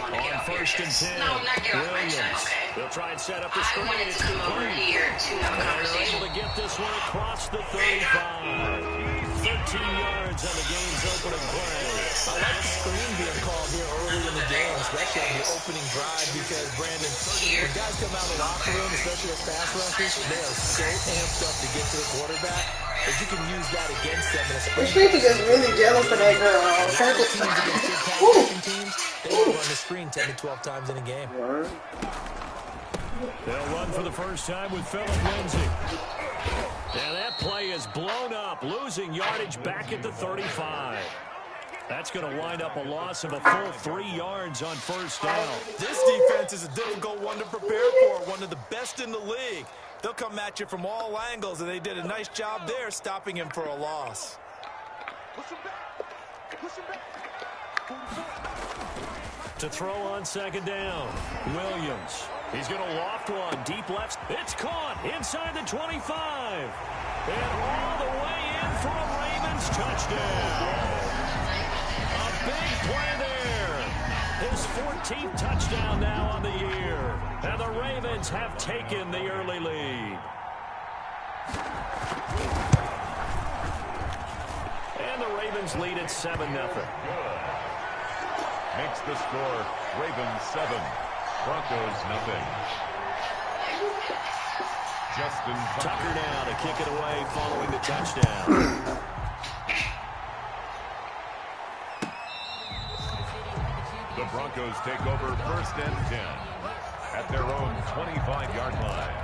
On first and 10, No, not get off my check, Williams. okay? They'll try and set up the I screen. wanted It's to come over complete. here to have a They're conversation. able to get this one across the 35. 13 yards on the game's opening play. I like the screen being called here early in the game, especially on the opening drive, because, Brandon, when guys come out of the locker room, especially as pass rushers, they are so amped up to get to the quarterback that you can use that against them in a screen. This nigga is really jealous of that girl. Teams against good pass rushing teams, they will run the screen 10 to 12 times in a game. They'll run for the first time with Phillip Lindsay. And that play is blown up, losing yardage back at the 35. That's going to wind up a loss of a full 3 yards on first down. This defense is a difficult one to prepare for, one of the best in the league. They'll come at you from all angles, and they did a nice job there stopping him for a loss. To throw on second down, Williams. He's going to loft one, deep left. It's caught inside the 25. And all the way in for a Ravens touchdown. A big play there. His 14th touchdown now on the year. And the Ravens have taken the early lead. And the Ravens lead at 7-0. Makes the score Ravens 7, Broncos nothing. Justin Tucker now to kick it away following the touchdown. The Broncos take over first and 10 at their own 25-yard line.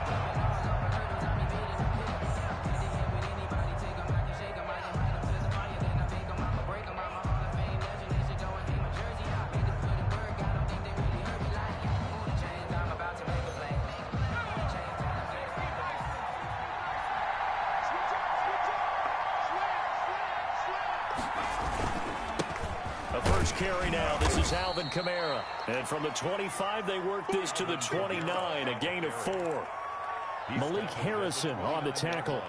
Carry now. This is Alvin Kamara. And from the 25, they work this to the 29, a gain of 4. Malik Harrison on the tackle.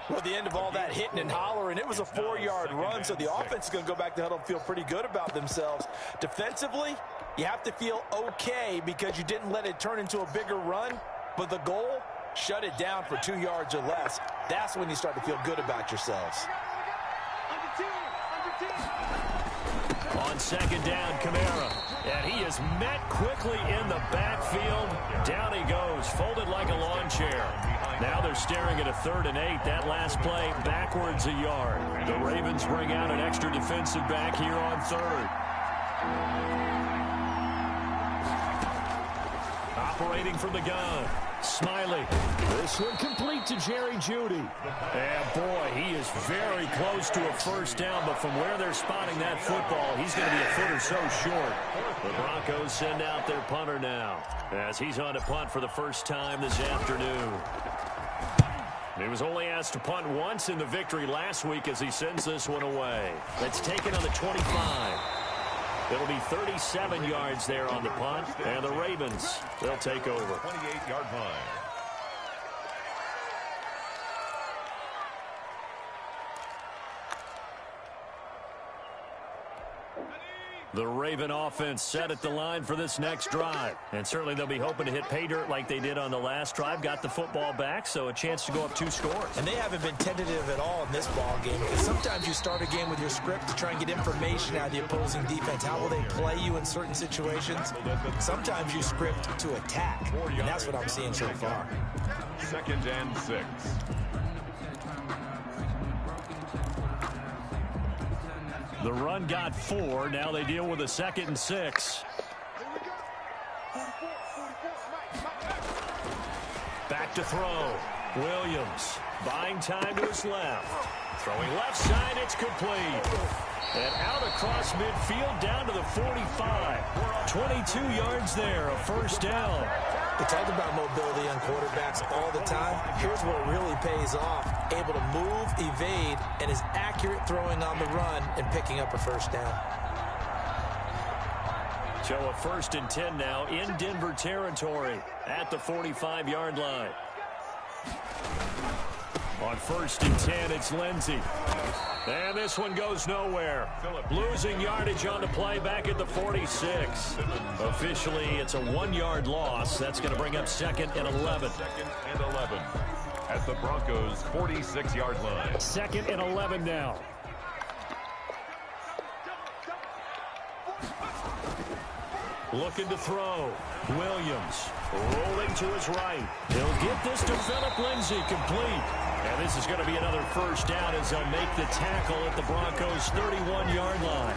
Well, at the end of all that hitting and hollering, it was a 4-yard run, so the offense is going to go back to huddle and feel pretty good about themselves. Defensively, you have to feel okay because you didn't let it turn into a bigger run, but the goal, shut it down for 2 yards or less. That's when you start to feel good about yourselves. On second down, Kamara. And he is met quickly in the backfield. Down he goes, folded like a lawn chair. Now they're staring at a 3rd and 8. That last play, backwards a yard. The Ravens bring out an extra defensive back here on 3rd. Operating from the gun. Smiley. This one complete to Jerry Jeudy. And boy, he is very close to a first down, but from where they're spotting that football, he's going to be a foot or so short. The Broncos send out their punter now as he's on to punt for the first time this afternoon. He was only asked to punt once in the victory last week as he sends this one away. That's taken on the 25. It'll be 37 yards there on the punt, and the Ravens, they'll take over. 28-yard line. The Raven offense set at the line for this next drive. And certainly they'll be hoping to hit pay dirt like they did on the last drive. Got the football back, so a chance to go up 2 scores. And they haven't been tentative at all in this ball game, because sometimes you start a game with your script to try and get information out of the opposing defense. How will they play you in certain situations? Sometimes you script to attack, and that's what I'm seeing so far. 2nd and 6. The run got 4. Now they deal with a 2nd and 6. Back to throw. Williams buying time to his left. Throwing left side, it's complete. And out across midfield down to the 45. 22 yards there, a first down. We talk about mobility on quarterbacks all the time. Here's what really pays off. Able to move, evade, and is accurate throwing on the run and picking up a first down. So a 1st and 10 now in Denver territory at the 45-yard line. On 1st and 10, it's Lindsey. And this one goes nowhere. Losing yardage on the play back at the 46. Officially, it's a 1-yard loss. That's going to bring up 2nd and 11. 2nd and 11 at the Broncos' 46-yard line. 2nd and 11 now. Looking to throw. Williams rolling to his right. He'll get this to Phillip Lindsay, complete. And this is going to be another first down as they'll make the tackle at the Broncos' 31-yard line.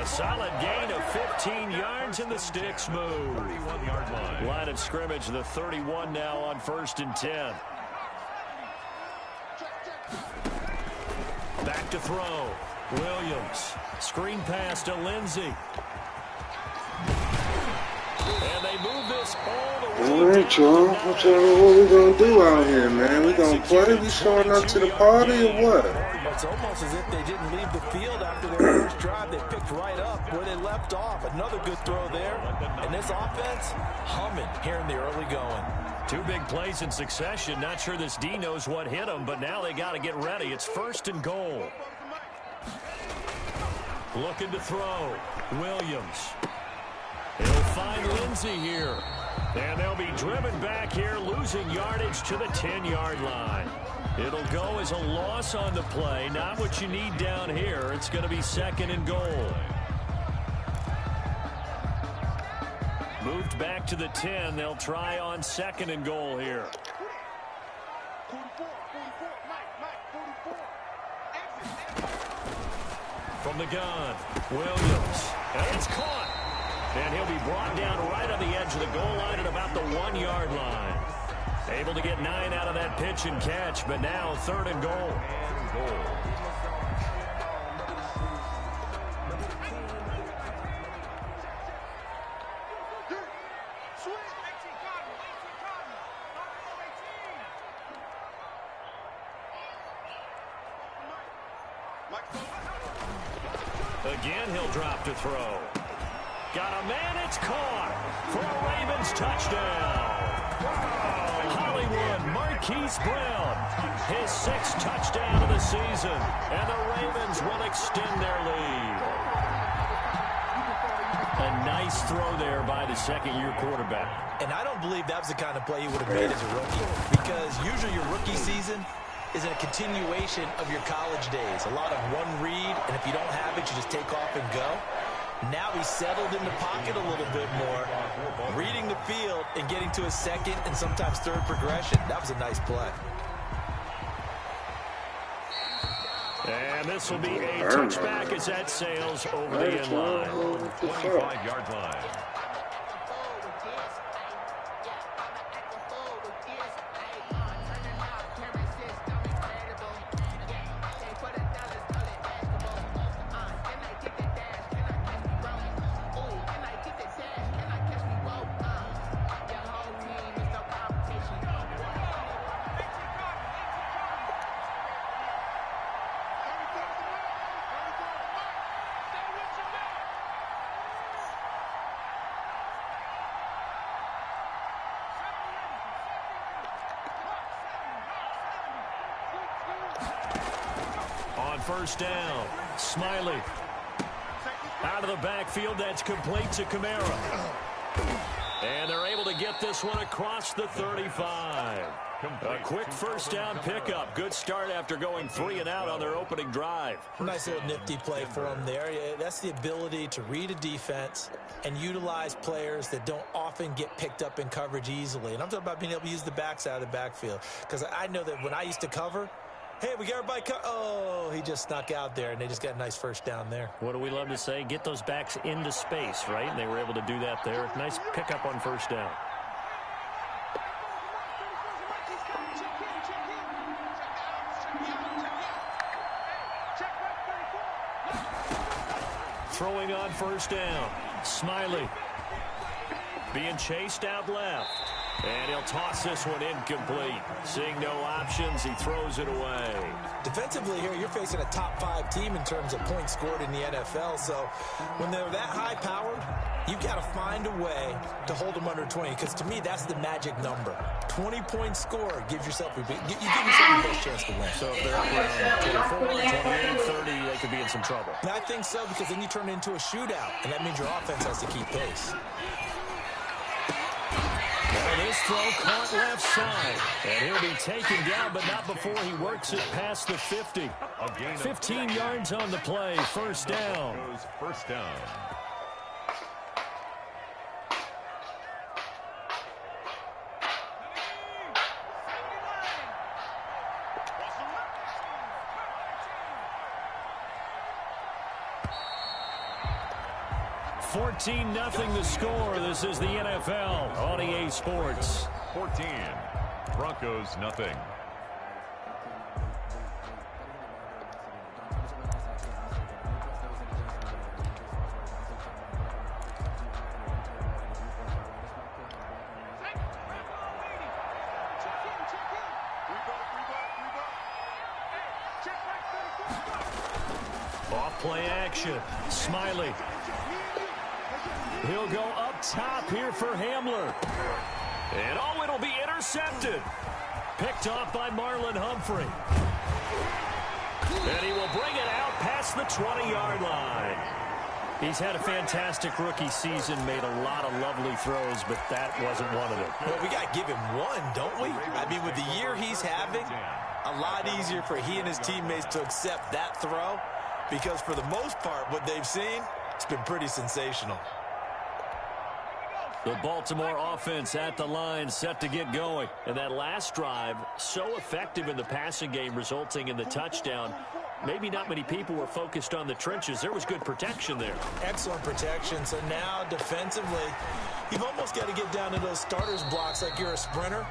A solid gain of 15 yards, and the sticks move. 31-yard line. Line of scrimmage, the 31 now on 1st and 10. Back to throw. Williams. Screen pass to Lindsay. And they move this all the way. All right, y'all. What we gonna do out here, man? We gonna play? We showing up to the party or what? It's almost as if they didn't leave the field after their first drive. They picked right up where they left off. Another good throw there. And this offense, humming here in the early going. 2 big plays in succession. Not sure this D knows what hit them, but now they got to get ready. It's 1st and goal. Looking to throw. Williams. He'll find Lindsay here. And they'll be driven back here, losing yardage to the 10-yard line. It'll go as a loss on the play. Not what you need down here. It's going to be 2nd and goal. Moved back to the 10. They'll try on 2nd and goal here. From the gun, Williams. And it's caught. And he'll be brought down right on the edge of the goal line at about the 1-yard line. Able to get 9 out of that pitch and catch, but now 3rd and goal. Again, he'll drop to throw. Got a man, it's caught for a Ravens touchdown. Hollywood Marquise Brown, his 6th touchdown of the season, and the Ravens will extend their lead. A nice throw there by the 2nd-year quarterback. And I don't believe that was the kind of play he would have made as a rookie, because usually your rookie season is a continuation of your college days. A lot of one read, and if you don't have it, you just take off and go. Now he's settled in the pocket a little bit more, reading the field and getting to a 2nd and sometimes 3rd progression. That was a nice play. And this will be a touchback as that sails over the end line. 25-yard line. On 1st down, Smiley. Out of the backfield, that's complete to Kamara. And they're able to get this one across the 35. A quick 1st down pickup. Good start after going 3 and out on their opening drive. Nice little nifty play for him there. That's the ability to read a defense and utilize players that don't often get picked up in coverage easily. And I'm talking about being able to use the backs out of the backfield. Because I know that when I used to cover, hey, we got everybody oh, he just snuck out there, and they just got a nice 1st down there. What do we love to say? Get those backs into space, right? And they were able to do that there. Nice pickup on 1st down. Throwing on 1st down. Smiley being chased out left. And he'll toss this one incomplete. Seeing no options, he throws it away. Defensively here, you're facing a top 5 team in terms of points scored in the NFL. So when they're that high-powered, you've got to find a way to hold them under 20. Because to me, that's the magic number. 20-point score gives yourself your best chance to win. So if they're up around 24, 28, 30, they could be in some trouble. And I think so, because then you turn it into a shootout, and that means your offense has to keep pace. And this throw caught left side. And he'll be taken down, but not before he works it past the 50. 15 yards on the play, first down. First down. $14-0 the score. This is the NFL on EA Sports. 14. Broncos nothing. Off play action. Smiley. He'll go up top here for Hamler. And oh, it'll be intercepted. Picked off by Marlon Humphrey. And he will bring it out past the 20-yard line. He's had a fantastic rookie season, made a lot of lovely throws, but that wasn't one of them. Well, we got to give him one, don't we? I mean, with the year he's having, a lot easier for he and his teammates to accept that throw, because for the most part, what they've seen, it's been pretty sensational. The Baltimore offense at the line, set to get going. And that last drive, so effective in the passing game, resulting in the touchdown. Maybe not many people were focused on the trenches. There was good protection there. Excellent protection. So now, defensively, you've almost got to get down to those starters blocks like you're a sprinter.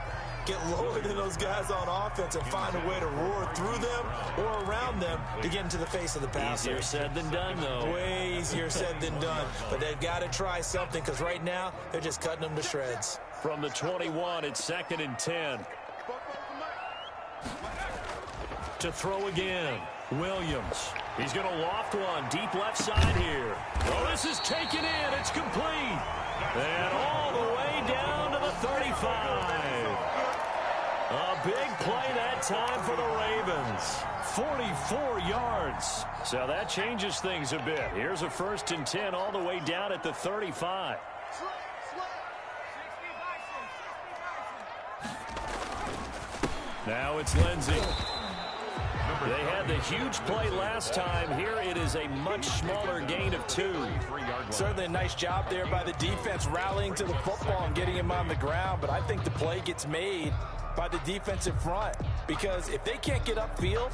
Get lower than those guys on offense and find a way to roar through them or around them to get into the face of the passer. Easier said than done, though. Way easier said than done. But they've got to try something, because right now they're just cutting them to shreds. From the 21, it's 2nd and 10. To throw again, Williams. He's going to loft one deep left side here. Oh, this is taken in. It's complete. And all the way down to the 35. A big play that time for the Ravens. 44 yards. So that changes things a bit. Here's a 1st and 10 all the way down at the 35. Now it's Lindsey. They had the huge play last time. Here it is a much smaller gain of 2. Certainly a nice job there by the defense rallying to the football and getting him on the ground. But I think the play gets made by the defensive front, because if they can't get upfield,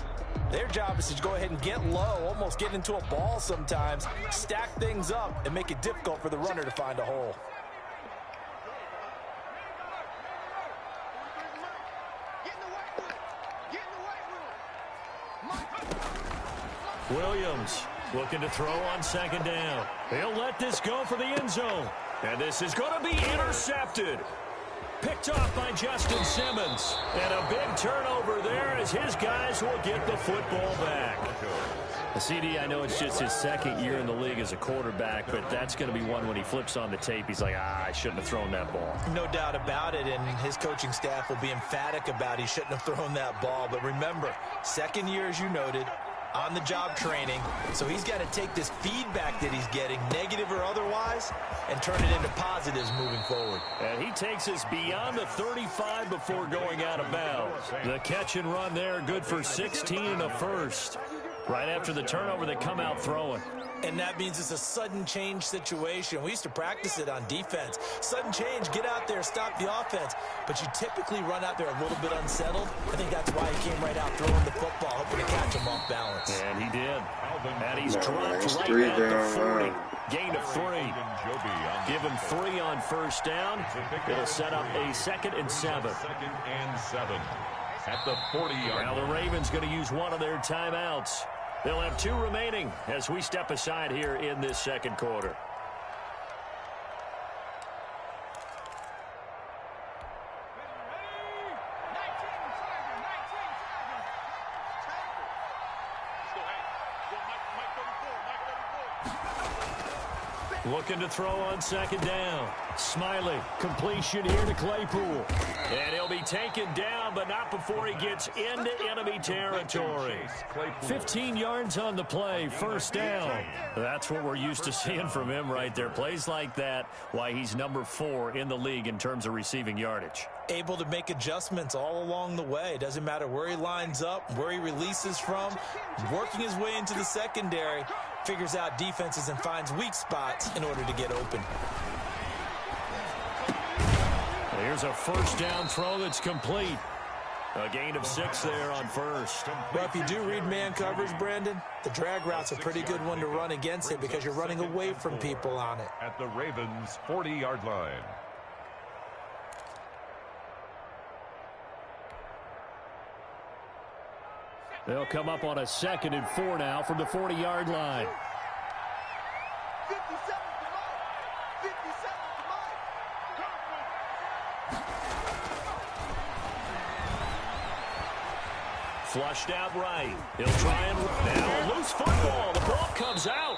their job is to go ahead and get low, almost get into a ball sometimes, stack things up, and make it difficult for the runner to find a hole. Williams looking to throw on 2nd down. He'll let this go for the end zone. And this is going to be intercepted. Picked off by Justin Simmons. And a big turnover there as his guys will get the football back. CD, I know it's just his 2nd year in the league as a quarterback, but that's going to be one when he flips on the tape. He's like, I shouldn't have thrown that ball. No doubt about it, and his coaching staff will be emphatic about he shouldn't have thrown that ball. But remember, 2nd year, as you noted, on-the-job training, so he's got to take this feedback that he's getting, negative or otherwise, and turn it into positives moving forward. And he takes us beyond the 35 before going out of bounds. The catch and run there, good for 16 and a first. Right after the turnover, they come out throwing. And that means it's a sudden change situation. We used to practice it on defense. Sudden change, get out there, stop the offense. But you typically run out there a little bit unsettled. I think that's why he came right out throwing the football, hoping to catch him off balance. And he did. And he's dropped right at the 40. Gain of 3. Give him 3 on 1st down. It'll set up a 2nd and 7. 2nd and 7 at the 40-yard. Now the Ravens going to use one of their timeouts. They'll have 2 remaining as we step aside here in this 2nd quarter. Looking to throw on second down. Smiley, completion here to Claypool. And he'll be taken down, but not before he gets into enemy territory. 15 yards on the play, first down. That's what we're used to seeing from him right there. Plays like that, why he's number 4 in the league in terms of receiving yardage. Able to make adjustments all along the way. Doesn't matter where he lines up, where he releases from, working his way into the secondary, figures out defenses and finds weak spots in order to get open. Here's a first down throw that's complete. A gain of 6 there on first. Well, if you do read man coverage, Brandon, the drag route's a pretty good one to run against it because you're running away from people on it. At the Ravens' 40-yard line. They'll come up on a 2nd and 4 now from the 40-yard line. Flushed out right. He'll try and now loose football. The ball comes out.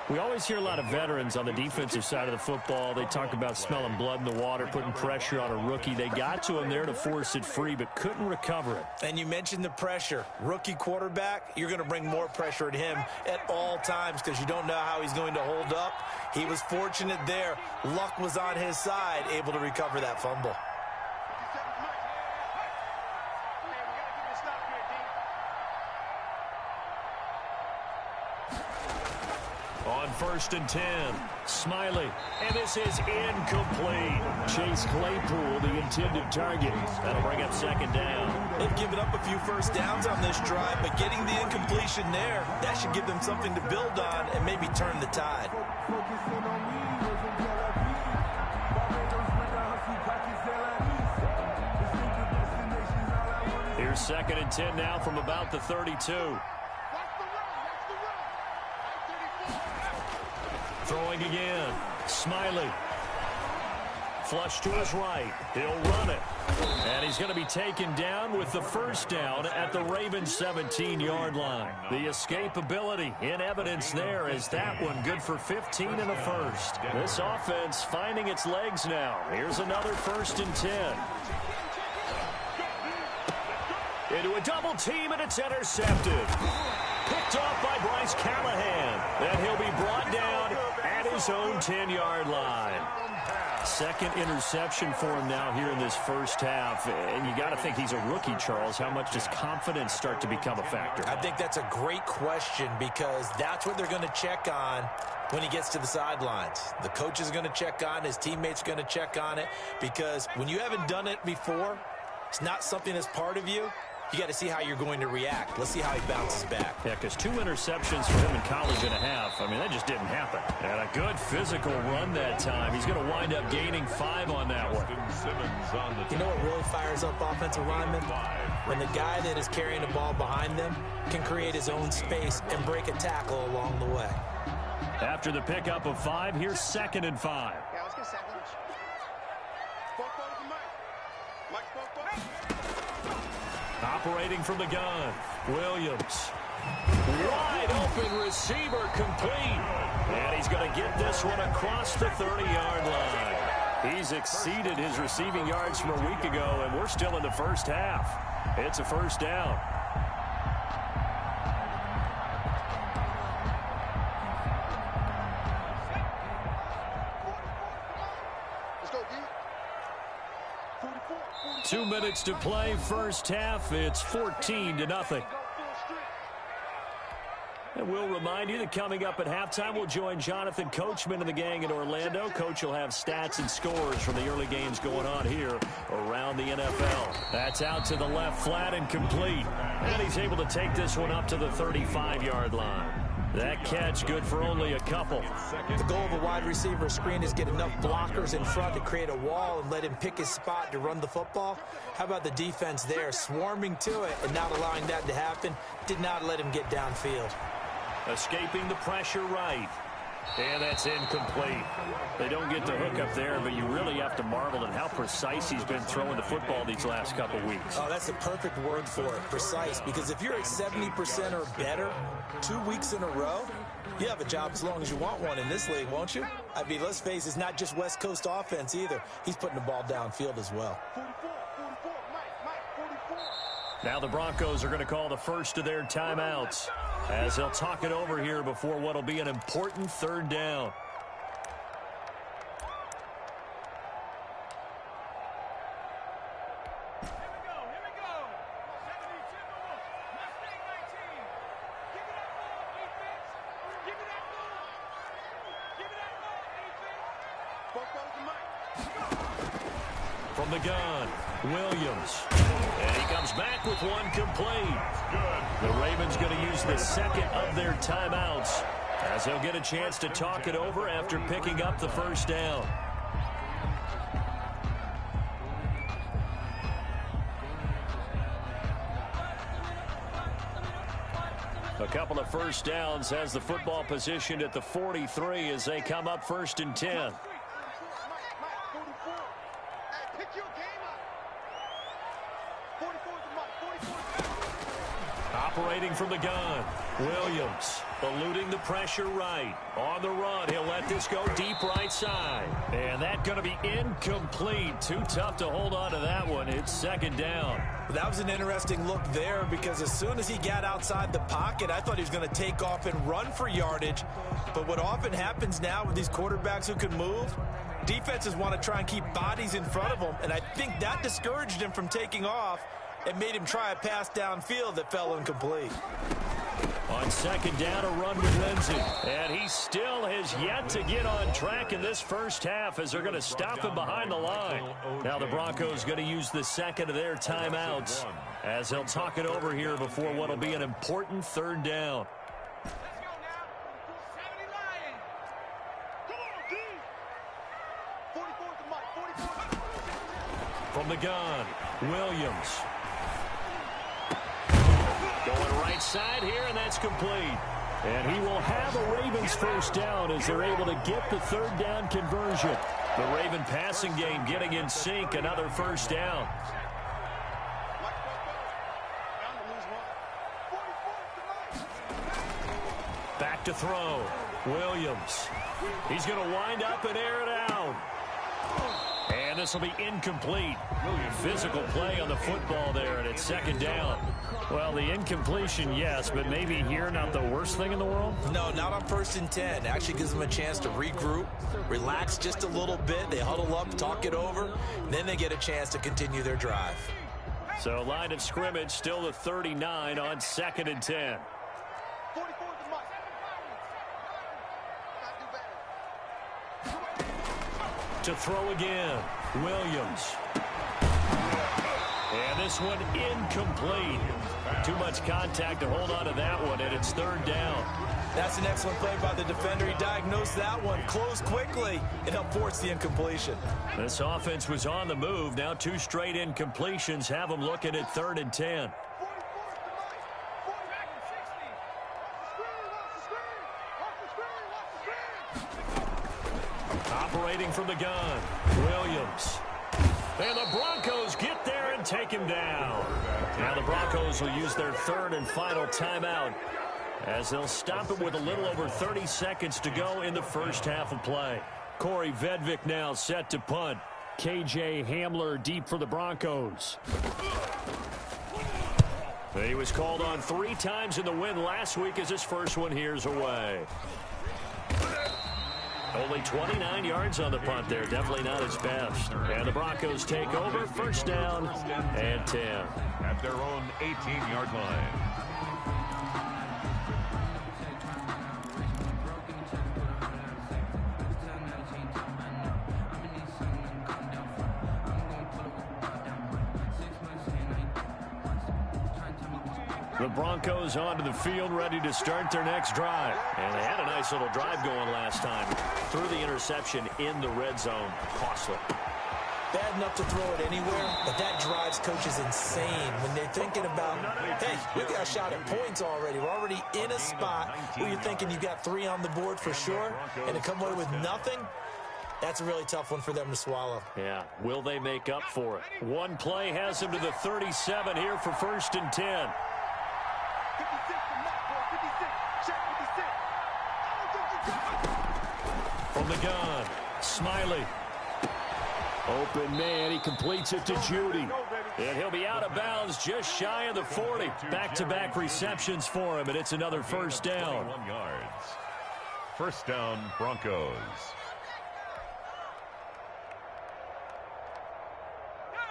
We always hear a lot of veterans on the defensive side of the football. They talk about smelling blood in the water, putting pressure on a rookie. They got to him there to force it free, but couldn't recover it. And you mentioned the pressure. Rookie quarterback, you're going to bring more pressure at him at all times because you don't know how he's going to hold up. He was fortunate there. Luck was on his side, able to recover that fumble. On 1st and 10, Smiley, and this is incomplete. Chase Claypool, the intended target. That'll bring up 2nd down. They've given up a few first downs on this drive, but getting the incompletion there, that should give them something to build on and maybe turn the tide. Here's 2nd and 10 now from about the 32. Throwing again. Smiley. Flush to his right. He'll run it. And he's going to be taken down with the first down at the Ravens' 17-yard line. The escapability in evidence there is that one good for 15 and a first. This offense finding its legs now. Here's another 1st and 10. Into a double team, and it's intercepted. Picked off by Bryce Callahan. And he'll be brought down at his own 10-yard line. 2nd interception for him now here in this first half. And you got to think he's a rookie, Charles. How much does confidence start to become a factor? I think that's a great question because that's what they're going to check on when he gets to the sidelines. The coach is going to check on, his teammates are going to check on it because when you haven't done it before, it's not something that's part of you. You got to see how you're going to react. Let's see how he bounces back. Yeah, because 2 interceptions for him in college and a half. I mean, that just didn't happen. And a good physical run that time. He's going to wind up gaining 5 on that one. You know what really fires up offensive linemen? When the guy that is carrying the ball behind them can create his own space and break a tackle along the way. After the pickup of 5, here's 2nd and 5. Yeah, let's get second. Operating from the gun, Williams. Wide open receiver complete. And he's going to get this one across the 30-yard line. He's exceeded his receiving yards from a week ago, and we're still in the first half. It's a first down. Let's go, D. 2 minutes to play, first half. It's 14-0. And we'll remind you that coming up at halftime, we'll join Jonathan Coachman and the gang in Orlando. Coach will have stats and scores from the early games going on here around the NFL. That's out to the left, flat and complete. And he's able to take this one up to the 35-yard line. That catch good for only a couple. The goal of a wide receiver screen is get enough blockers in front to create a wall and let him pick his spot to run the football. How about the defense there, swarming to it and not allowing that to happen? Did not let him get downfield. Escaping the pressure right. And that's incomplete. They don't get the hook up there, but you really have to marvel at how precise he's been throwing the football these last couple weeks. Oh, that's the perfect word for it, precise, because if you're at 70% or better 2 weeks in a row, you have a job as long as you want one in this league, won't you? I mean, let's face it, it's not just West Coast offense either. He's putting the ball downfield as well. Now the Broncos are going to call the first of their timeouts as they'll talk it over here before what will be an important third down. From the gun, Williams. And he comes back with one complete. The Ravens going to use the second of their timeouts as they'll get a chance to talk it over after picking up the first down. A couple of first downs has the football positioned at the 43 as they come up 1st and 10. Operating from the gun, Williams eluding the pressure right. On the run, he'll let this go deep right side. And that's going to be incomplete. Too tough to hold on to that one. It's 2nd down. That was an interesting look there because as soon as he got outside the pocket, I thought he was going to take off and run for yardage. But what often happens now with these quarterbacks who can move, defenses want to try and keep bodies in front of them, and I think that discouraged him from taking off and made him try a pass downfield that fell incomplete. On 2nd down, a run with Lindsey. And he still has yet to get on track in this first half as they're going to stop him behind the line. Now the Broncos going to use the second of their timeouts as they'll talk it over here before what will be an important 3rd down. From the gun, Williams. Going right side here, and that's complete. And he will have a Ravens first down as they're able to get the 3rd down conversion. The Raven passing game getting in sync, another first down. Back to throw. Williams. He's going to wind up and air it out. And this will be incomplete. Physical play on the football there, and it's 2nd down. Well, the incompletion, yes, but maybe here not the worst thing in the world? No, not on 1st and 10. Actually gives them a chance to regroup, relax just a little bit. They huddle up, talk it over, then they get a chance to continue their drive. So line of scrimmage still the 39 on 2nd and 10. To throw again, Williams. And this one incomplete. Too much contact to hold on to that one, and it's 3rd down. That's an excellent play by the defender. He diagnosed that one, closed quickly, and helped force the incompletion. This offense was on the move. Now 2 straight incompletions have them looking at 3rd and 10. Operating from the gun, Williams. And the Broncos get there and take him down. Now the Broncos will use their 3rd and final timeout as they'll stop him with a little over 30 seconds to go in the first half of play. Corey Vedvik now set to punt. KJ Hamler deep for the Broncos. He was called on 3 times in the win last week as his first one here's away. Only 29 yards on the punt there. Definitely not his best. And the Broncos take over. First down and 10. At their own 18-yard line. The Broncos onto the field, ready to start their next drive. And they had a nice little drive going last time. Threw the interception in the red zone. Costly. bad enough to throw it anywhere, but that drives coaches insane when they're thinking about, hey, we got a shot at points already. We're already in a spot where you're thinking you've got 3 on the board for sure, and to come away with nothing, that's a really tough one for them to swallow. Yeah, will they make up for it? One play has them to the 37 here for 1st and 10. From the gun, Smiley. Open man, he completes it to Judy. And he'll be out of bounds just shy of the 40. Back-to-back receptions for him, and it's another 1st down. 21 yards. 1st down, Broncos.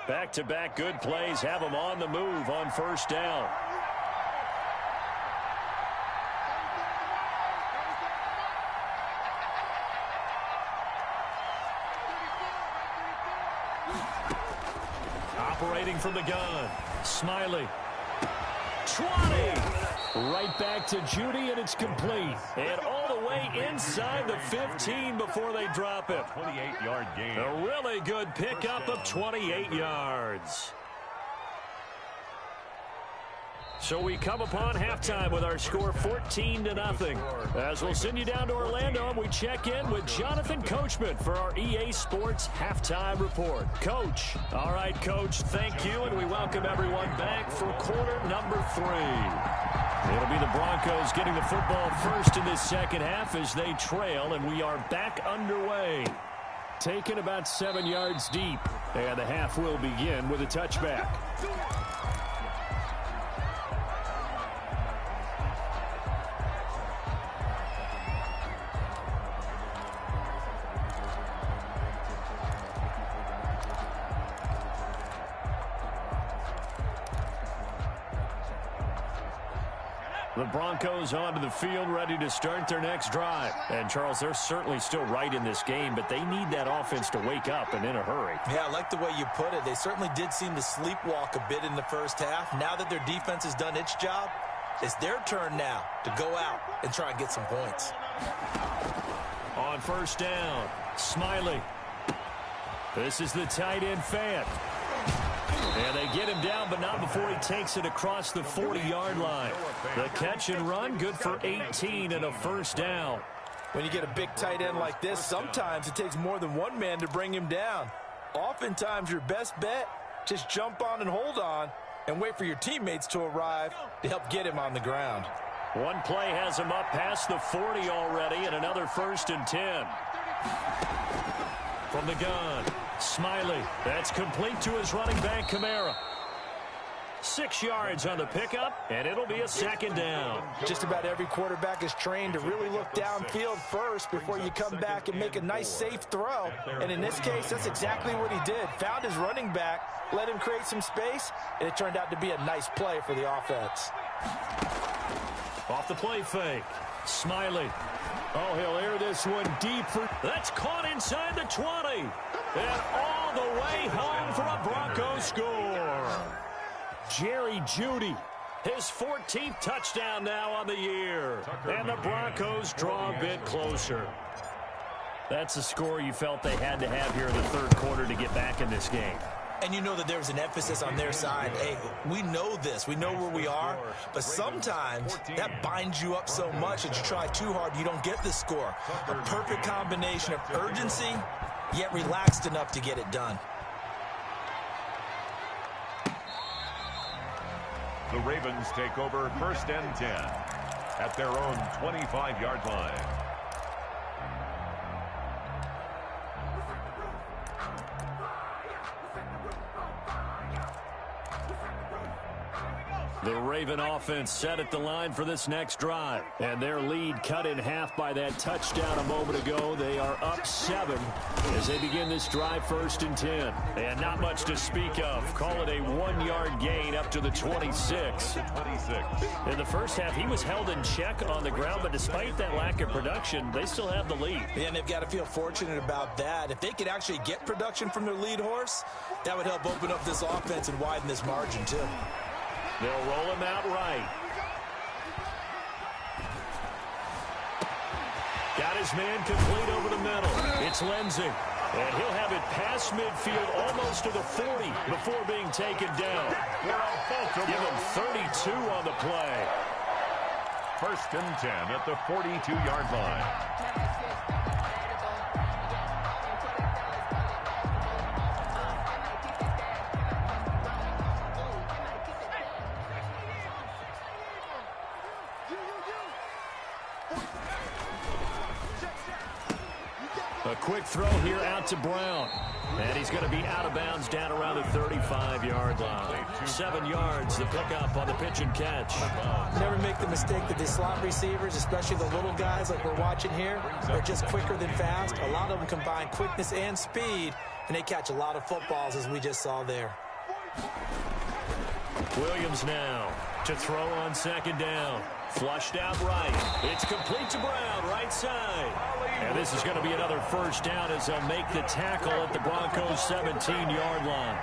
Back-to-back good plays have them on the move on 1st down. Operating from the gun, Smiley. 20! Right back to Judy, and it's complete. And all the way inside the 15 before they drop it. 28-yard gain. A really good pickup of 28 yards. So we come upon halftime with our score 14-0. As we'll send you down to Orlando, and we check in with Jonathan Coachman for our EA Sports Halftime Report. Coach. All right, Coach, thank you, and we welcome everyone back for quarter number 3. It'll be the Broncos getting the football first in this second half as they trail, and we are back underway. Taken about 7 yards deep, and the half will begin with a touchback. The Broncos onto the field, ready to start their next drive. And, Charles, they're certainly still right in this game, but they need that offense to wake up and in a hurry. Yeah, I like the way you put it. They certainly did seem to sleepwalk a bit in the first half. Now that their defense has done its job, it's their turn now to go out and try and get some points. On 1st down, Smiley. This is the tight end Fant. And they get him down, but not before he takes it across the 40-yard line. The catch and run, good for 18 and a 1st down. When you get a big tight end like this, sometimes it takes more than one man to bring him down. Oftentimes, your best bet, just jump on and hold on and wait for your teammates to arrive to help get him on the ground. One play has him up past the 40 already, and another 1st and 10. From the gun, Smiley. That's complete to his running back, Kamara. 6 yards on the pickup, and it'll be a 2nd down. Just about every quarterback is trained to really look downfield first before you come back and make a nice, safe throw. And in this case, that's exactly what he did. Found his running back, let him create some space, and it turned out to be a nice play for the offense. Off the play fake, Smiley. Oh, he'll air this one deep. That's caught inside the 20. And all the way home for a Broncos score. Jerry Jeudy, his 14th touchdown now on the year. And the Broncos draw a bit closer. That's a score you felt they had to have here in the 3rd quarter to get back in this game. And you know that there's an emphasis on their side. Hey, we know this. We know where we are. But sometimes that binds you up so much that you try too hard, you don't get the score. A perfect combination of urgency, yet relaxed enough to get it done. The Ravens take over 1st and 10 at their own 25-yard line. The Raven offense set at the line for this next drive. And their lead cut in half by that touchdown a moment ago. They are up 7 as they begin this drive 1st and 10. And not much to speak of. Call it a 1-yard gain up to the 26. In the first half, he was held in check on the ground, but despite that lack of production, they still have the lead. And they've got to feel fortunate about that. If they could actually get production from their lead horse, that would help open up this offense and widen this margin too. They'll roll him out right. Got his man complete over the middle. It's Lindsey. And he'll have it past midfield almost to the 40 before being taken down. Give him 32 on the play. 1st and 10 at the 42-yard line. A quick throw here out to Brown. And he's going to be out of bounds down around the 35-yard line. 7 yards, the pickup on the pitch and catch. Never make the mistake that the slot receivers, especially the little guys like we're watching here, are just quicker than fast. A lot of them combine quickness and speed, and they catch a lot of footballs, as we just saw there. Williams now to throw on 2nd down. Flushed out right. It's complete to Brown, right side. And this is going to be another 1st down as they'll make the tackle at the Broncos' 17-yard line.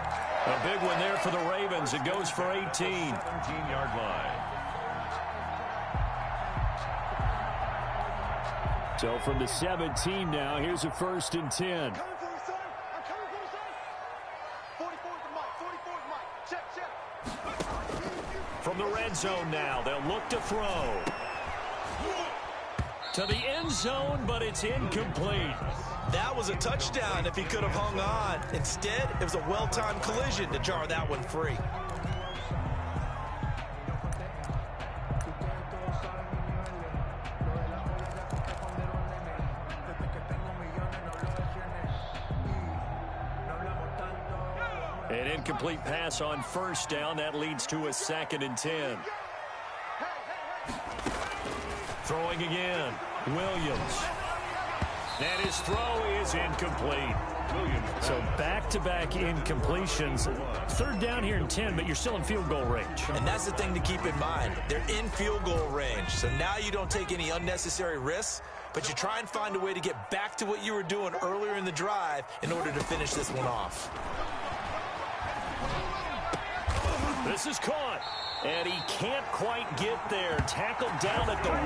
A big one there for the Ravens. It goes for 18. 17-yard line. So from the 17 now, here's a 1st and 10. From the red zone now, they'll look to throw. To the end zone, but it's incomplete. That was a touchdown if he could have hung on. Instead, it was a well-timed collision to jar that one free. An incomplete pass on 1st down. That leads to a 2nd and 10. Throwing again. Williams. And his throw is incomplete. So back-to-back incompletions. 3rd down here and 10, but you're still in field goal range. And that's the thing to keep in mind. They're in field goal range. So now you don't take any unnecessary risks, but you try and find a way to get back to what you were doing earlier in the drive in order to finish this one off. This is caught. And he can't quite get there. Tackled down at the 1.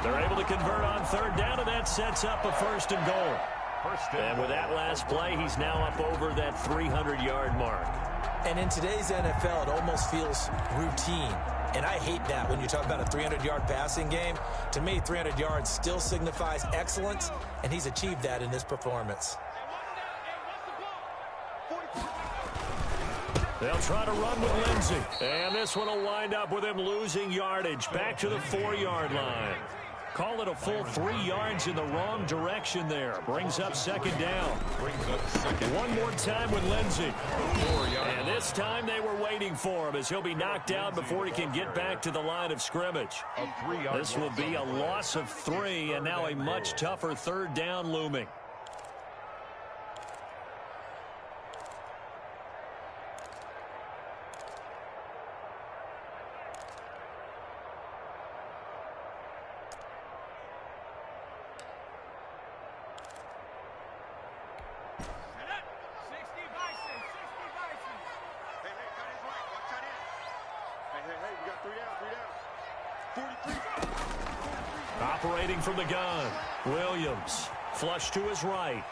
They're able to convert on 3rd down, and that sets up a 1st and goal. And with that last play, he's now up over that 300-yard mark. And in today's NFL, it almost feels routine. And I hate that when you talk about a 300-yard passing game. To me, 300 yards still signifies excellence, and he's achieved that in this performance. They'll try to run with Lindsey. And this one will wind up with him losing yardage. Back to the 4-yard line. Call it a full 3 yards in the wrong direction there. Brings up 2nd down. One more time with Lindsey. And this time they were waiting for him as he'll be knocked down before he can get back to the line of scrimmage. This will be a loss of 3 and now a much tougher 3rd down looming. Operating from the gun, Williams, flush to his right.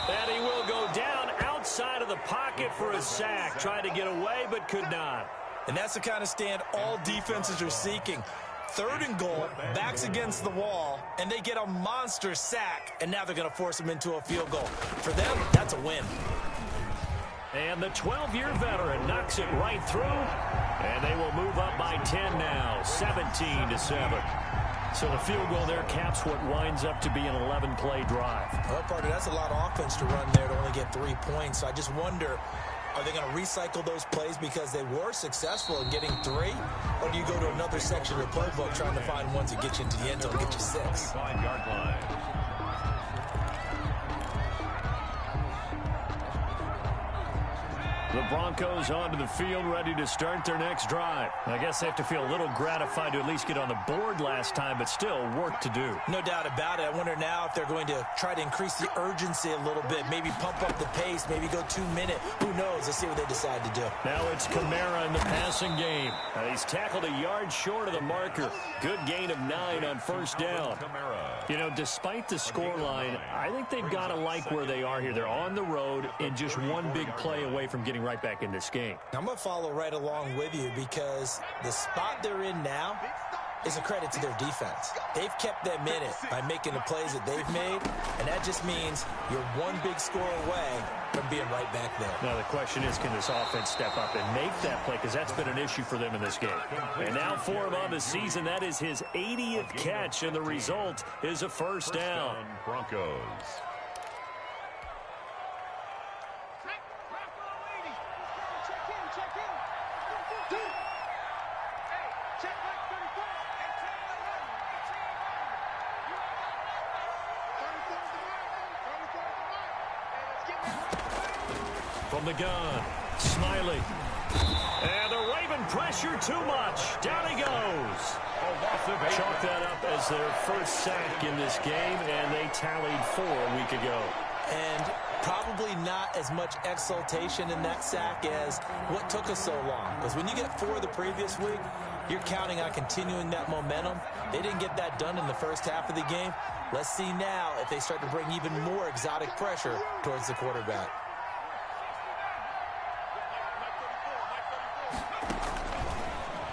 And he will go down outside of the pocket for a sack. Tried to get away, but could not. And that's the kind of stand all defenses are seeking. 3rd and goal, backs against the wall, and they get a monster sack, and now they're going to force him into a field goal. For them, that's a win. And the 12-year veteran knocks it right through, and they will move up by 10 now, 17-7. So the field goal there caps what winds up to be an 11-play drive. Well, partner, that's a lot of offense to run there to only get 3 points. So I just wonder, are they going to recycle those plays because they were successful in getting 3? Or do you go to another section of the playbook trying to find ones that get you into the end zone and get you 6? 5-yard line. The Broncos onto the field, ready to start their next drive. I guess they have to feel a little gratified to at least get on the board last time, but still work to do. No doubt about it. I wonder now if they're going to try to increase the urgency a little bit, maybe pump up the pace, maybe go 2 minute. Who knows? Let's see what they decide to do. Now it's Kamara in the passing game. He's tackled a yard short of the marker. Good gain of 9 on first down. You know, despite the scoreline, I think they've got to like where they are here. They're on the road and just one big play away from getting right back in this game. I'm going to follow right along with you because the spot they're in now is a credit to their defense. They've kept them in it by making the plays that they've made, and that just means you're one big score away from being right back there. Now the question is, can this offense step up and make that play? Because that's been an issue for them in this game. And now for him on the season, that is his 80th catch, and the result is a first down. Broncos. From the gun, Smiley. And the Raven pressure too much. Down he goes. Chalk that up as their first sack in this game, and they tallied 4 a week ago. And probably not as much exultation in that sack as what took us so long. Because when you get 4 the previous week, you're counting on continuing that momentum. They didn't get that done in the first half of the game. Let's see now if they start to bring even more exotic pressure towards the quarterback.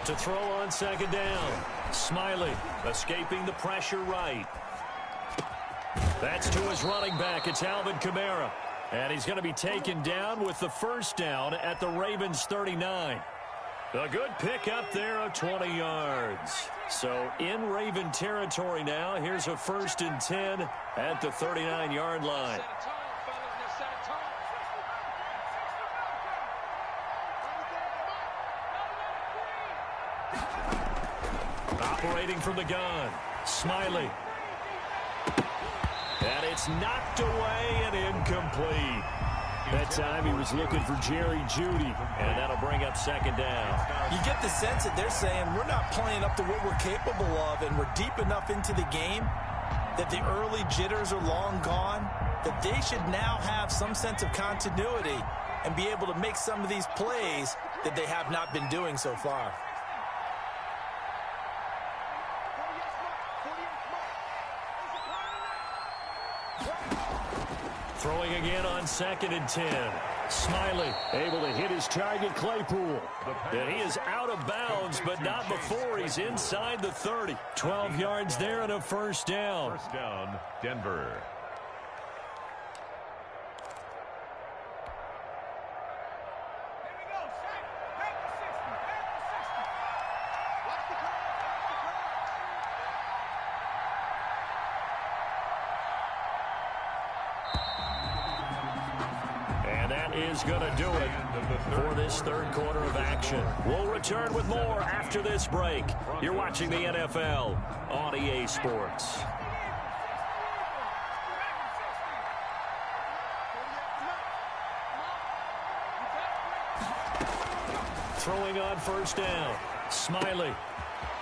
To throw on second down. Smiley escaping the pressure right. That's to his running back. It's Alvin Kamara. And he's going to be taken down with the first down at the Ravens 39. A good pick up there of 20 yards. So in Raven territory now. Here's a 1st and 10 at the 39-yard line. Operating from the gun, Smiley. And it's knocked away and incomplete. That time he was looking for Jerry Jeudy, and that'll bring up second down. You get the sense that they're saying we're not playing up to what we're capable of, and we're deep enough into the game that the early jitters are long gone, that they should now have some sense of continuity and be able to make some of these plays that they have not been doing so far. Throwing again on 2nd and 10. Smiley able to hit his target, Claypool. And he is out of bounds, but not before he's inside the 30. 12 yards there and a first down. First down, Denver. Is going to do it for this third quarter of action. We'll return with more after this break. You're watching the NFL on EA Sports. Throwing on first down. Smiley.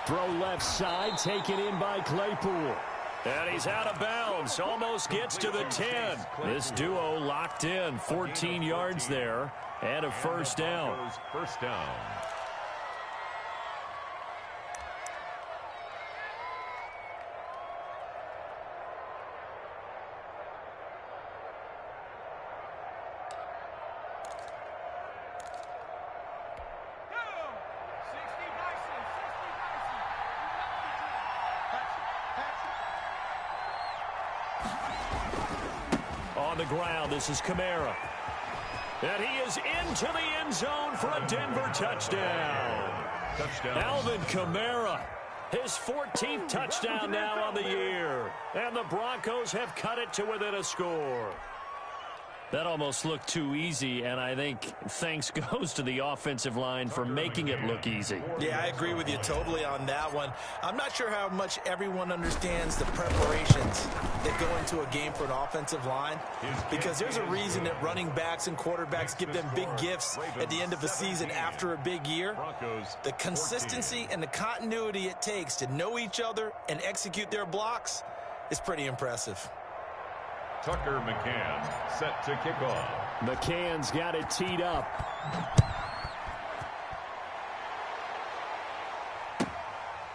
Throw left side, taken in by Claypool. And he's out of bounds, almost gets to the 10. This duo locked in, 14 yards there, and a first down. First down. On the ground, this is Kamara. And he is into the end zone for a Denver touchdown. Alvin Kamara, his 14th touchdown now on the year. And the Broncos have cut it to within a score. That almost looked too easy, and I think thanks goes to the offensive line for making it look easy. Yeah, I agree with you totally on that one. I'm not sure how much everyone understands the preparations that go into a game for an offensive line, because there's a reason that running backs and quarterbacks give them big gifts at the end of the season after a big year. The consistency and the continuity it takes to know each other and execute their blocks is pretty impressive. Tucker McCann set to kick off. McCann's got it teed up.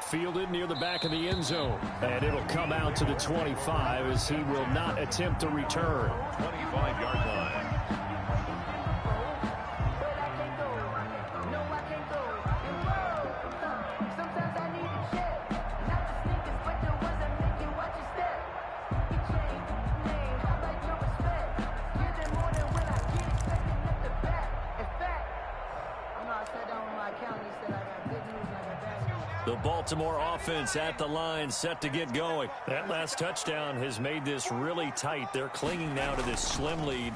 Fielded near the back of the end zone. And it'll come out to the 25 as he will not attempt to return. 25-yard line. The Baltimore offense at the line, set to get going. That last touchdown has made this really tight. They're clinging now to this slim lead.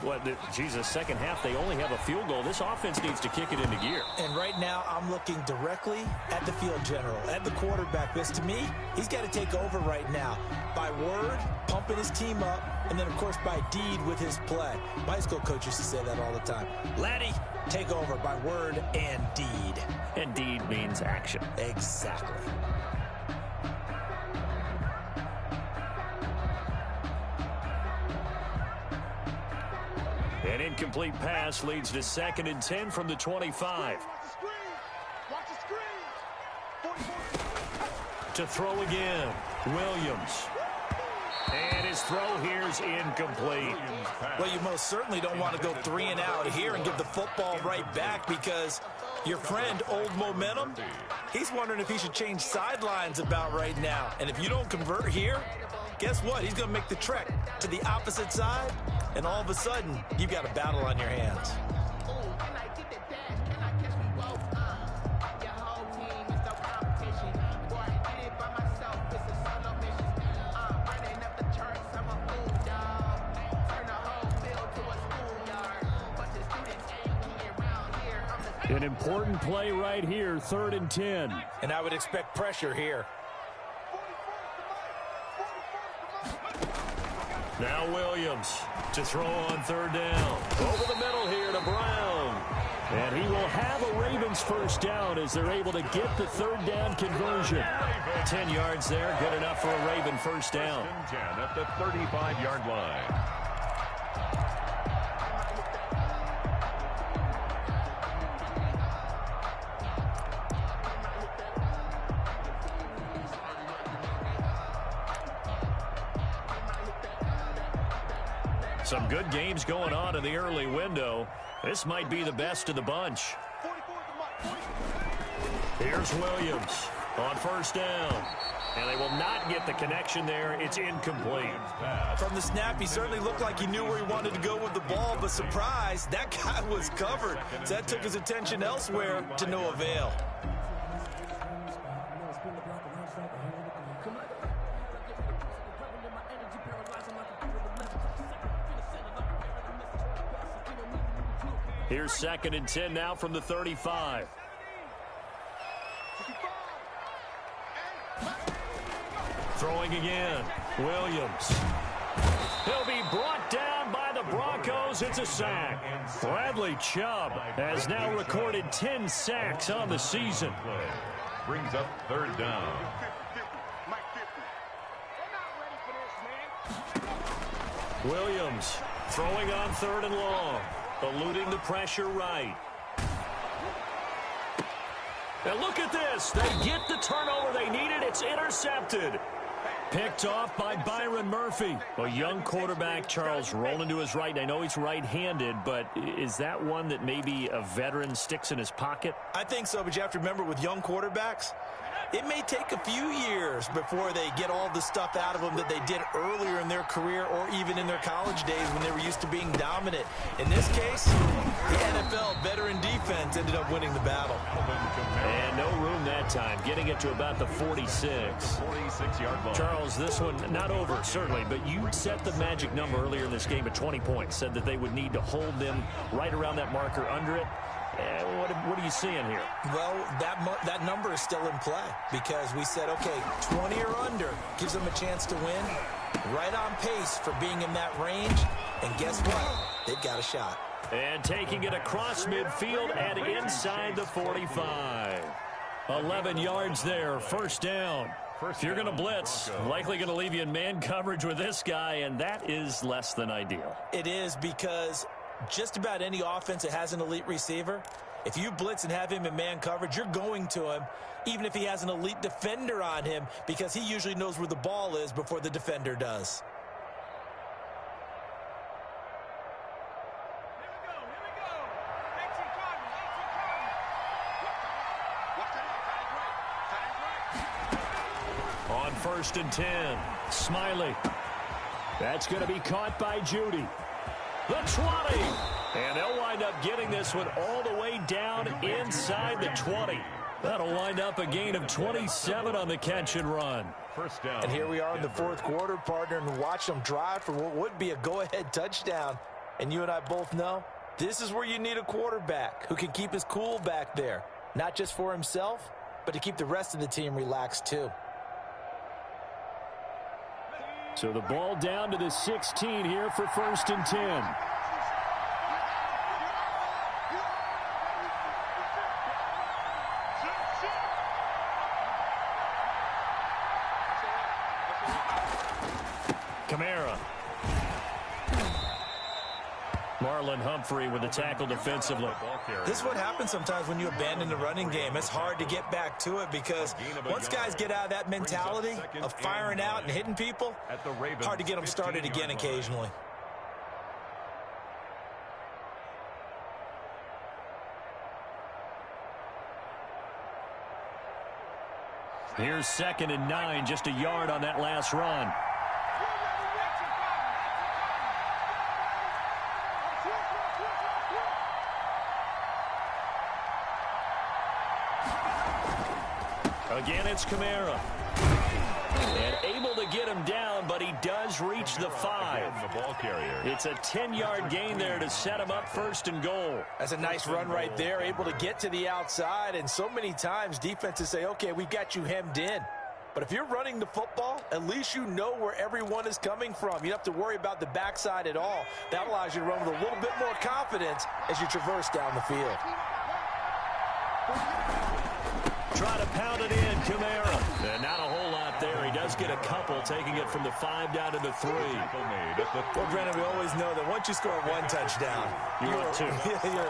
Second half, they only have a field goal. This offense needs to kick it into gear. And right now, I'm looking directly at the field general, at the quarterback. Because to me, he's got to take over right now. By word, pumping his team up, and then, of course, by deed with his play. My high school coach used to say that all the time. Laddie, take over by word and deed. And deed means action. Exactly. An incomplete pass leads to 2nd and 10 from the 25. To throw again, Williams. And his throw here's incomplete. Well, you most certainly don't want to go 3 and out here and give the football right back, because your friend, Old Momentum, he's wondering if he should change sidelines about right now. And if you don't convert here, guess what? He's going to make the trek to the opposite side, and all of a sudden, you've got a battle on your hands. An important play right here, 3rd and 10. And I would expect pressure here. Now Williams to throw on 3rd down. Over the middle here to Brown. And he will have a Ravens first down as they're able to get the 3rd down conversion. 10 yards there, good enough for a Raven first down. 10 at the 35-yard line. Some good games going on in the early window. This might be the best of the bunch. Here's Williams on 1st down. And they will not get the connection there. It's incomplete. From the snap, he certainly looked like he knew where he wanted to go with the ball, but surprise, that guy was covered. So that took his attention elsewhere to no avail. Here's 2nd and 10 now from the 35. Throwing again, Williams. He'll be brought down by the Broncos. It's a sack. Bradley Chubb has now recorded 10 sacks on the season. Brings up 3rd down. Williams throwing on 3rd and long. Eluding the pressure right. And look at this. They get the turnover they needed. It's intercepted. Picked off by Byron Murphy. A young quarterback, Charles, rolling to his right. I know he's right-handed, but is that one that maybe a veteran sticks in his pocket? I think so, but you have to remember with young quarterbacks, it may take a few years before they get all the stuff out of them that they did earlier in their career or even in their college days when they were used to being dominant. In this case, The NFL veteran defense ended up winning the battle. And no room that time, getting it to about the 46. 46-yard line. Charles, this one not over, certainly, but you set the magic number earlier in this game at 20 points, said that they would need to hold them right around that marker under it. What are you seeing here? Well, that number is still in play because we said, okay, 20 or under gives them a chance to win. Right on pace for being in that range. And guess what? They've got a shot. And taking it across midfield and inside the 45. 11 yards there, first down. If you're going to blitz, likely going to leave you in man coverage with this guy, and that is less than ideal. It is because just about any offense that has an elite receiver, if you blitz and have him in man coverage, you're going to him, even if he has an elite defender on him, because he usually knows where the ball is before the defender does. On 1st and 10, Smiley. That's going to be caught by Judy. The 20. And they'll wind up getting this one all the way down inside the 20. That'll wind up a gain of 27 on the catch and run. First down. And here we are in the fourth quarter, partner, and watch them drive for what would be a go-ahead touchdown. And you and I both know this is where you need a quarterback who can keep his cool back there. Not just for himself, but to keep the rest of the team relaxed too. So the ball down to the 16 here for 1st and 10. Kamara. Marlon Humphrey with the tackle defensively. This is what happens sometimes when you abandon the running game. It's hard to get back to it because once guys get out of that mentality of firing out and hitting people, hard to get them started again occasionally. Here's 2nd and 9, just a yard on that last run. Again, it's Kamara. And able to get him down, but he does reach the 5. It's a 10-yard gain there to set him up 1st and goal. That's a nice run right there, able to get to the outside. And so many times defenses say, okay, we've got you hemmed in. But if you're running the football, at least you know where everyone is coming from. You don't have to worry about the backside at all. That allows you to run with a little bit more confidence as you traverse down the field. Try to pound it in, Kamara. And not a whole lot there. He does get a couple, taking it from the 5 down to the 3. Well, granted, we always know that once you score one touchdown, you're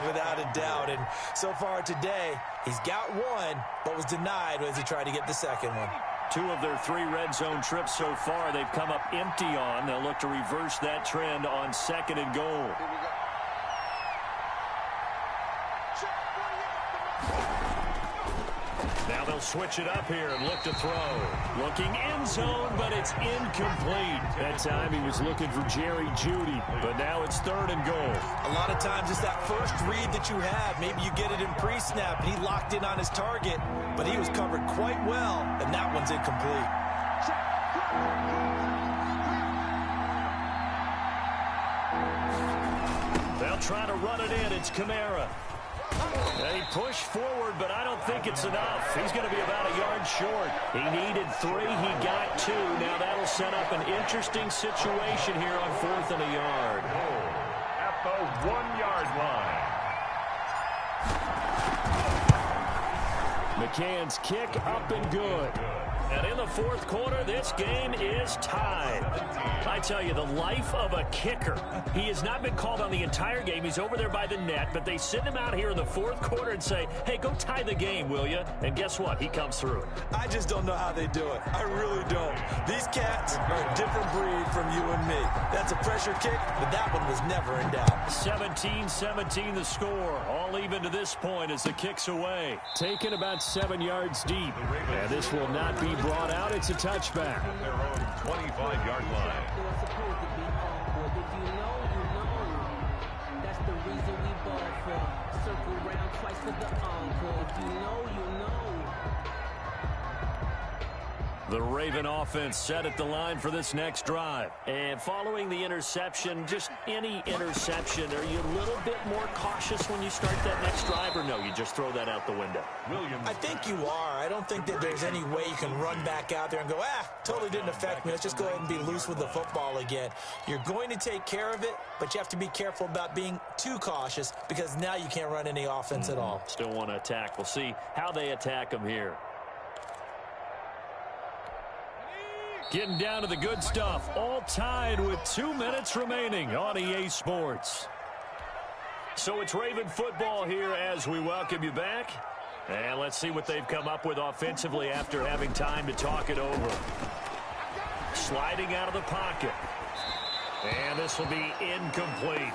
without a doubt. And so far today, he's got one, but was denied as he tried to get the second one. 2 of their 3 red zone trips so far, they've come up empty on. They'll look to reverse that trend on 2nd and goal. Now they'll switch it up here and look to throw. Looking end zone, but it's incomplete. That time he was looking for Jerry Jeudy, but now it's 3rd and goal. A lot of times it's that first read that you have. Maybe you get it in pre-snap, and he locked in on his target, but he was covered quite well, and that one's incomplete. They'll try to run it in. It's Kamara. They push forward, but I don't think it's enough. He's going to be about a yard short. He needed 3. He got 2. Now that'll set up an interesting situation here on 4th and a yard. At the 1-yard line. McCann's kick up and good. And in the 4th quarter, this game is tied. I tell you, the life of a kicker. He has not been called on the entire game. He's over there by the net, but they send him out here in the 4th quarter and say, hey, go tie the game, will you? And guess what? He comes through. I just don't know how they do it. I really don't. These cats are a different breed from you and me. That's a pressure kick, but that one was never in doubt. 17-17 the score. All even to this point as the kick's away. Taken about 7 yards deep. And this will not be brought out. It's a touchback. Their own 25-yard line. The reason we ball for. Circle round twice for the encore. If you know, you know. The Raven offense set at the line for this next drive. And following the interception, just any interception, are you a little bit more cautious when you start that next drive, or no, you just throw that out the window? I think you are. I don't think that there's any way you can run back out there and go, totally didn't affect me. Let's just go ahead and be loose with the football again. You're going to take care of it, but you have to be careful about being too cautious because now you can't run any offense at all. Still want to attack. We'll see how they attack them here. Getting down to the good stuff, all tied with 2 minutes remaining on EA Sports. So it's Raven football here as we welcome you back. And let's see what they've come up with offensively after having time to talk it over. Sliding out of the pocket. And this will be incomplete.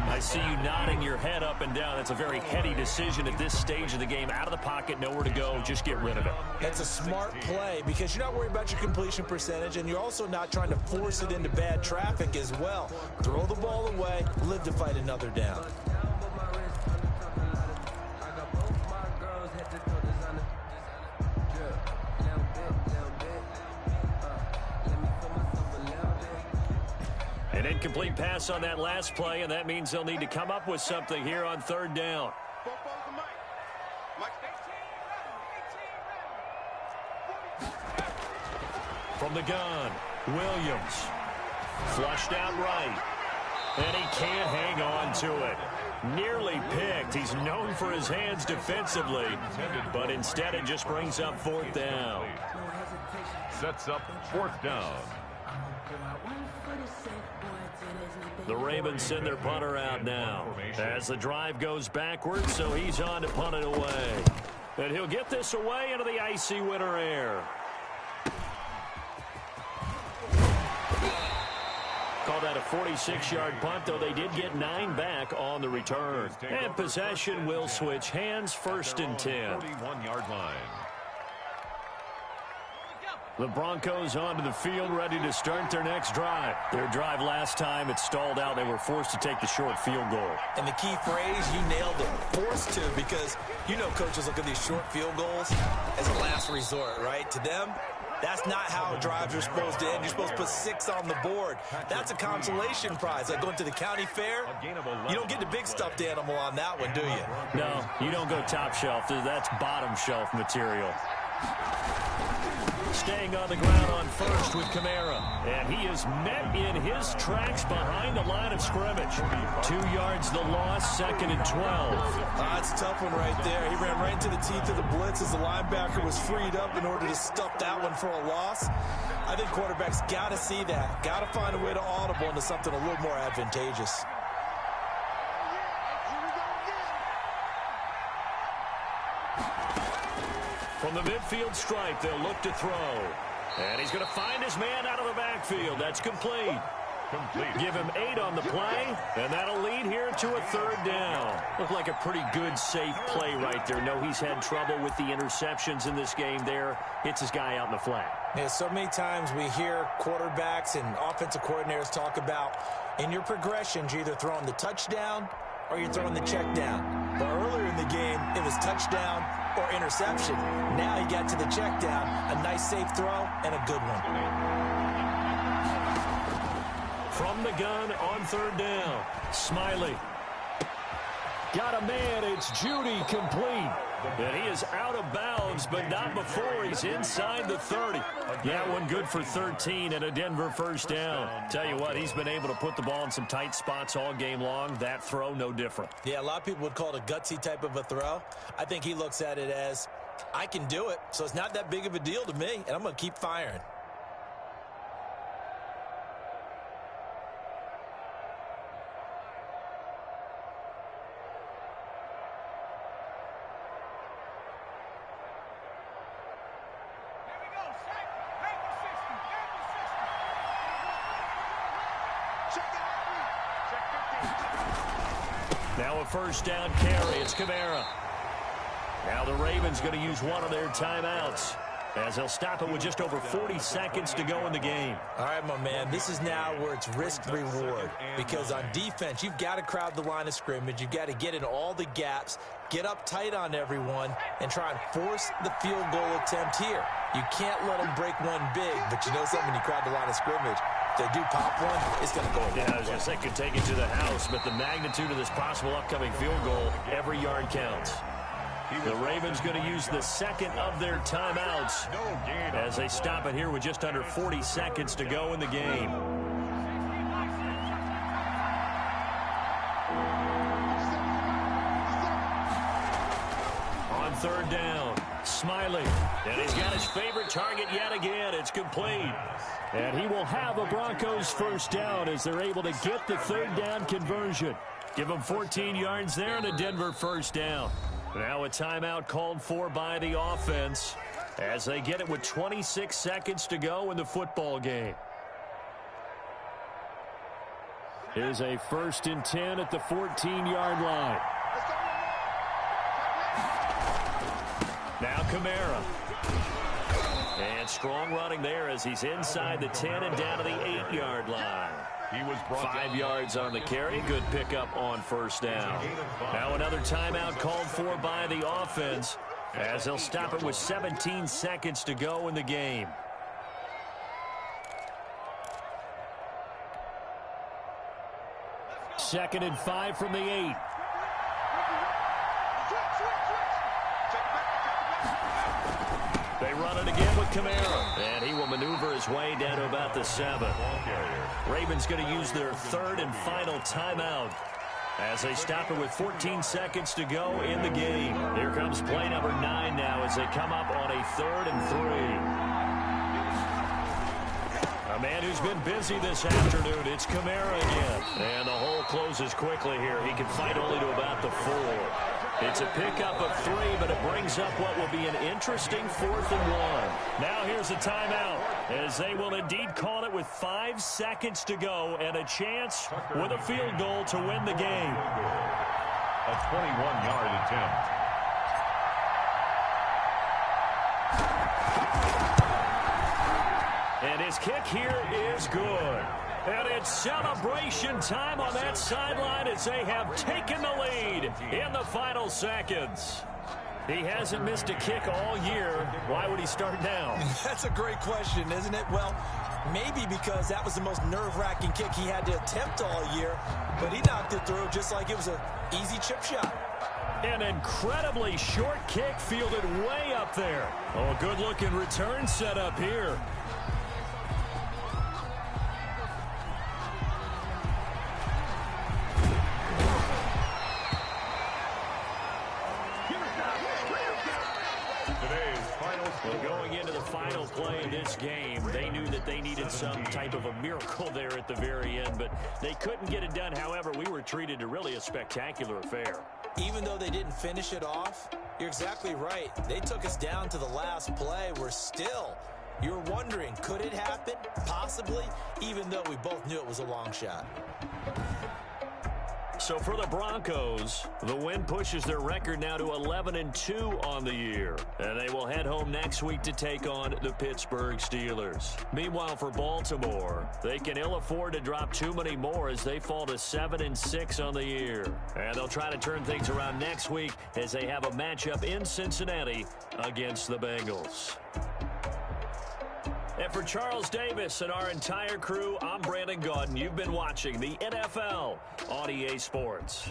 I see you nodding your head up and down. That's a very heady decision at this stage of the game. Out of the pocket, nowhere to go. Just get rid of it. That's a smart play because you're not worried about your completion percentage, and you're also not trying to force it into bad traffic as well. Throw the ball away, live to fight another down. An incomplete pass on that last play, and that means they'll need to come up with something here on third down. From the gun, Williams. Flushed out right. And he can't hang on to it. Nearly picked. He's known for his hands defensively, but instead it just brings up fourth down. Sets up fourth down. The Ravens send their punter out now as the drive goes backwards, so he's on to punt it away. And he'll get this away into the icy winter air. Call that a 46-yard punt, though they did get 9 back on the return. And possession will switch hands, first and 10. 41-yard line. The Broncos onto the field, ready to start their next drive. Their drive last time, it stalled out. They were forced to take the short field goal. And the key phrase, you nailed it, forced to, because you know coaches look at these short field goals as a last resort, right? To them, that's not how drives are supposed to end. You're supposed to put 6 on the board. That's a consolation prize. Like going to the county fair, you don't get the big stuffed animal on that one, do you? No, you don't go top shelf. That's bottom shelf material. Staying on the ground on first with Kamara. And he is met in his tracks behind the line of scrimmage. 2 yards the loss, second and 12. That's a tough one right there. He ran right into the teeth of the blitz as the linebacker was freed up in order to stuff that one for a loss. I think quarterbacks got to see that. Got to find a way to audible into something a little more advantageous. From the midfield stripe, they'll look to throw. And he's going to find his man out of the backfield. That's complete. Give him 8 on the play, and that'll lead here to a third down. Looked like a pretty good, safe play right there. No, he's had trouble with the interceptions in this game there. Hits his guy out in the flat. Yeah, so many times we hear quarterbacks and offensive coordinators talk about in your progressions, you're either throwing the touchdown or you're throwing the check down. But earlier in the game, it was touchdown or interception. Now he got to the check down, a nice safe throw, and a good one. From the gun on third down, Smiley. Got a man, it's Judy, complete. And he is out of bounds, but not before he's inside the 30. Yeah, one good for 13 and a Denver first down. Tell you what, he's been able to put the ball in some tight spots all game long. That throw, no different. Yeah, a lot of people would call it a gutsy type of a throw. I think he looks at it as, I can do it, so it's not that big of a deal to me, and I'm going to keep firing. Now a first down carry. It's Kamara. Now the Ravens going to use one of their timeouts. as they'll stop it with just over 40 seconds to go in the game. All right, my man, this is now where it's risk-reward, because on defense, you've got to crowd the line of scrimmage. You've got to get in all the gaps, get up tight on everyone, and try and force the field goal attempt here. You can't let them break one big, but you know something, when you crowd the line of scrimmage, if they do pop one, it's going to go away. Yeah, I was going to say, could take it to the house, but the magnitude of this possible upcoming field goal, every yard counts. The Ravens going to use the second of their timeouts as they stop it here with just under 40 seconds to go in the game. On third down, Smiley, and he's got his favorite target yet again. It's complete. And he will have a Broncos first down as they're able to get the third down conversion. Give them 14 yards there and a Denver first down. Now a timeout called for by the offense as they get it with 26 seconds to go in the football game. Here's a 1st and 10 at the 14-yard line. Now Kamara. And strong running there as he's inside the 10 and down to the 8-yard line. He was 5 yards on the carry. Good pickup on first down. Now another timeout called for by the offense as they'll stop it with 17 seconds to go in the game. Second and 5 from the 8. They run it again with Kamara, and he will maneuver his way down to about the 7. Ravens going to use their third and final timeout as they stop it with 14 seconds to go in the game. Here comes play number 9 now as they come up on a 3rd and 3. A man who's been busy this afternoon, it's Kamara again. And the hole closes quickly here. He can fight only to about the 4. It's a pickup of 3, but it brings up what will be an interesting 4th and 1. Now here's a timeout as they will indeed call it with 5 seconds to go and a chance with a field goal to win the game. A 21-yard attempt. And his kick here is good. And it's celebration time on that sideline as they have taken the lead in the final seconds. He hasn't missed a kick all year. Why would he start now? That's a great question, isn't it? Well, maybe because that was the most nerve-wracking kick he had to attempt all year, but he knocked it through just like it was an easy chip shot. An incredibly short kick fielded way up there. Oh, good-looking return set up here. Going into the final play of this game, they knew that they needed some type of a miracle there at the very end, but they couldn't get it done. However, we were treated to really a spectacular affair. Even though they didn't finish it off, you're exactly right. They took us down to the last play. You're wondering, could it happen? Possibly, even though we both knew it was a long shot. So for the Broncos, the win pushes their record now to 11-2 on the year. And they will head home next week to take on the Pittsburgh Steelers. Meanwhile, for Baltimore, they can ill afford to drop too many more as they fall to 7-6 on the year. And they'll try to turn things around next week as they have a matchup in Cincinnati against the Bengals. And for Charles Davis and our entire crew, I'm Brandon Gaudin. You've been watching the NFL on EA Sports.